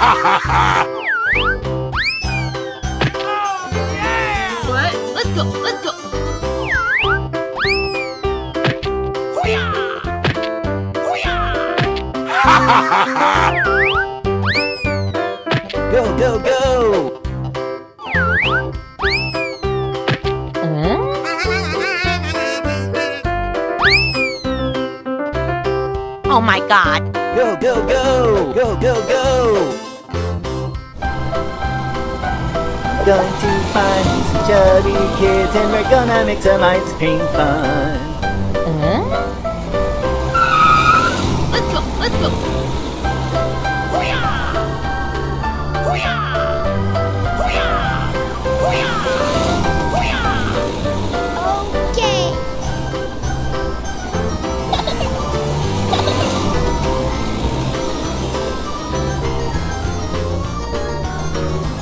What? Let's go, let's go. Go, go, go! Oh my God. Go, go, go! Go, go, go! Going to find some chubby kids and we're gonna make some ice cream fun. Let's go, let's go. Okay.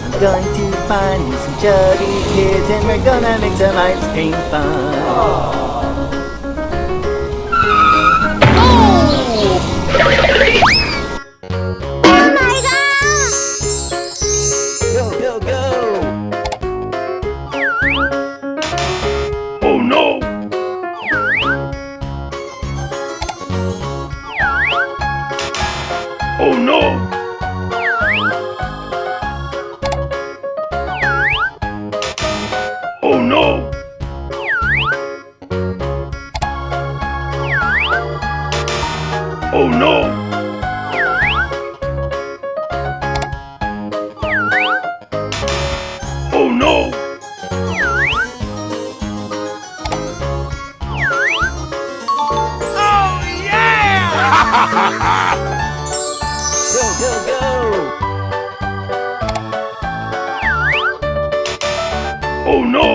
I'm going to find me some chubby kids and we're gonna make some ice cream fun. Oh my God! Go, go, go! Oh no! Oh no! Oh no! Oh no! Oh no! Go, go, go! Oh no!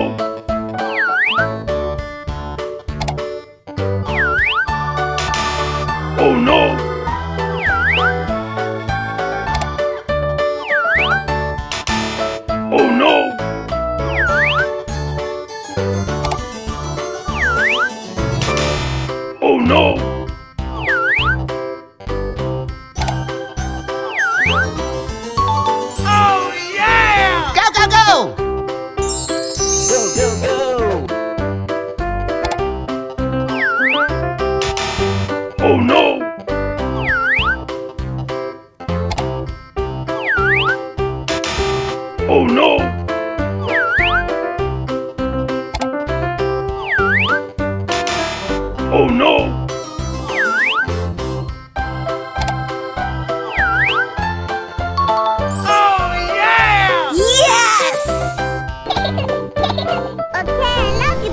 Oh no! Oh no! Oh no! Go, go, go. Go, go, go! Oh no! Oh no! Oh no! Yes! Okay, I love you,